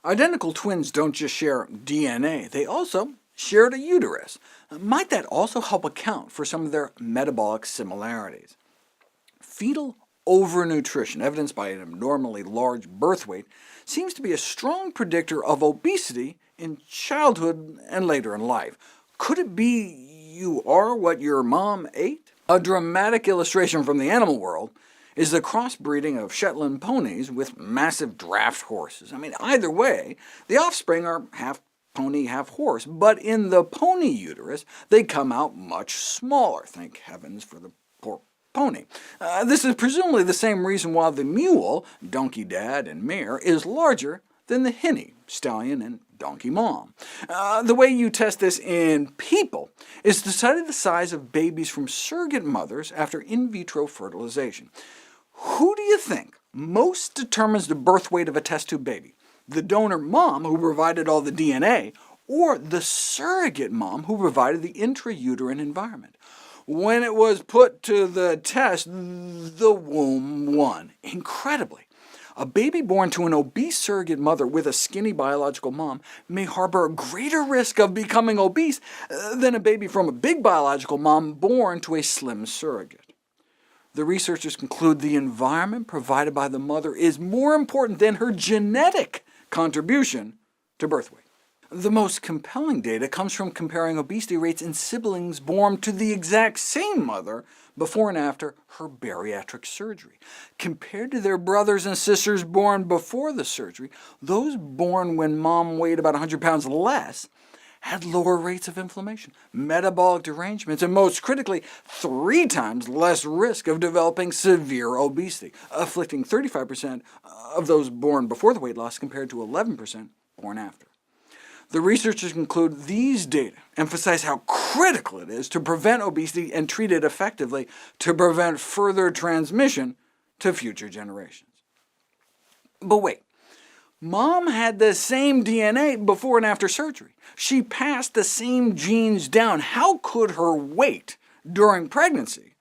Identical twins don't just share DNA, they also share a uterus. Might that also help account for some of their metabolic similarities? Fetal overnutrition, evidenced by an abnormally large birth weight, seems to be a strong predictor of obesity in childhood and later in life. Could it be you are what your mom ate? A dramatic illustration from the animal world is the crossbreeding of Shetland ponies with massive draft horses. Either way, the offspring are half pony, half horse, but in the pony uterus they come out much smaller. Thank heavens for the poor pony. This is presumably the same reason why the mule, donkey dad and mare, is larger than the hinny, stallion and donkey mom. The way you test this in people is to study the size of babies from surrogate mothers after in vitro fertilization. Who do you think most determines the birth weight of a test tube baby? The donor mom, who provided all the DNA, or the surrogate mom, who provided the intrauterine environment? When it was put to the test, the womb won. Incredibly, a baby born to an obese surrogate mother with a skinny biological mom may harbor a greater risk of becoming obese than a baby from a big biological mom born to a slim surrogate. The researchers conclude the environment provided by the mother is more important than her genetic contribution to birth weight. The most compelling data comes from comparing obesity rates in siblings born to the exact same mother before and after her bariatric surgery. Compared to their brothers and sisters born before the surgery, those born when mom weighed about 100 pounds less had lower rates of inflammation, metabolic derangements, and most critically, 3 times less risk of developing severe obesity, afflicting 35% of those born before the weight loss compared to 11% born after. The researchers conclude these data emphasize how critical it is to prevent obesity and treat it effectively to prevent further transmission to future generations. But wait. Mom had the same DNA before and after surgery. She passed the same genes down. How could her weight during pregnancy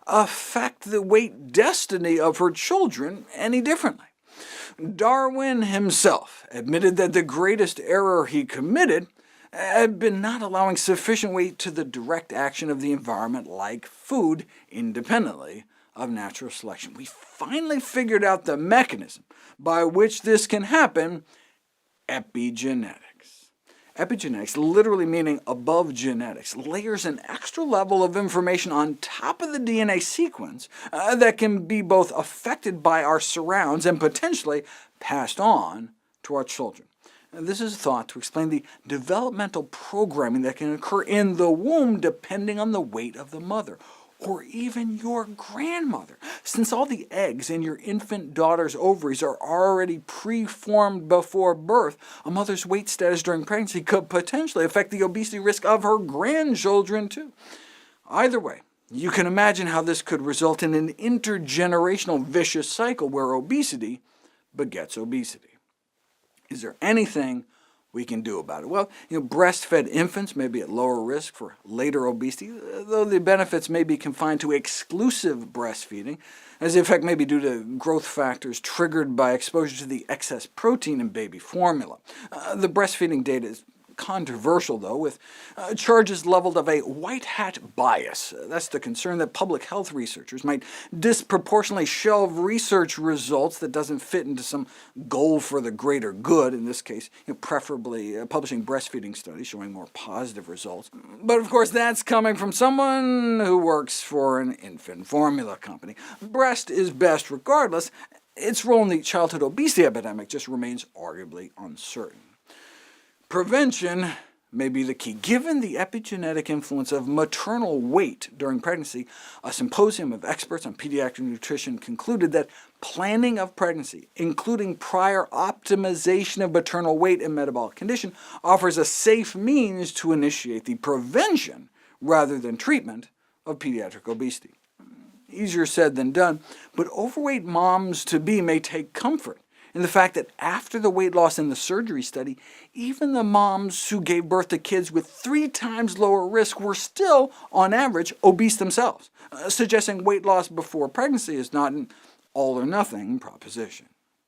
affect the weight destiny of her children any differently? Darwin himself admitted that the greatest error he committed had been not allowing sufficient weight to the direct action of the environment, like food, independently of natural selection. We finally figured out the mechanism by which this can happen: epigenetics. Epigenetics, literally meaning above genetics, layers an extra level of information on top of the DNA sequence that can be both affected by our surrounds and potentially passed on to our children. This is thought to explain the developmental programming that can occur in the womb depending on the weight of the mother, or even your grandmother, since all the eggs in your infant daughter's ovaries are already pre-formed before birth. A mother's weight status during pregnancy could potentially affect the obesity risk of her grandchildren too. Either way, you can imagine how this could result in an intergenerational vicious cycle where obesity begets obesity. Is there anything we can do about it? Well, breastfed infants may be at lower risk for later obesity, though the benefits may be confined to exclusive breastfeeding, as the effect may be due to growth factors triggered by exposure to the excess protein in baby formula. The breastfeeding data is controversial, though, with charges leveled of a white hat bias. That's the concern that public health researchers might disproportionately shelve research results that doesn't fit into some goal for the greater good, in this case, preferably publishing breastfeeding studies showing more positive results. But of course that's coming from someone who works for an infant formula company. Breast is best regardless. Its role in the childhood obesity epidemic just remains arguably uncertain. Prevention may be the key. Given the epigenetic influence of maternal weight during pregnancy, a symposium of experts on pediatric nutrition concluded that planning of pregnancy, including prior optimization of maternal weight and metabolic condition, offers a safe means to initiate the prevention rather than treatment of pediatric obesity. Easier said than done, but overweight moms-to-be may take comfort in the fact that after the weight loss in the surgery study, even the moms who gave birth to kids with 3 times lower risk were still, on average, obese themselves, suggesting weight loss before pregnancy is not an all-or-nothing proposition.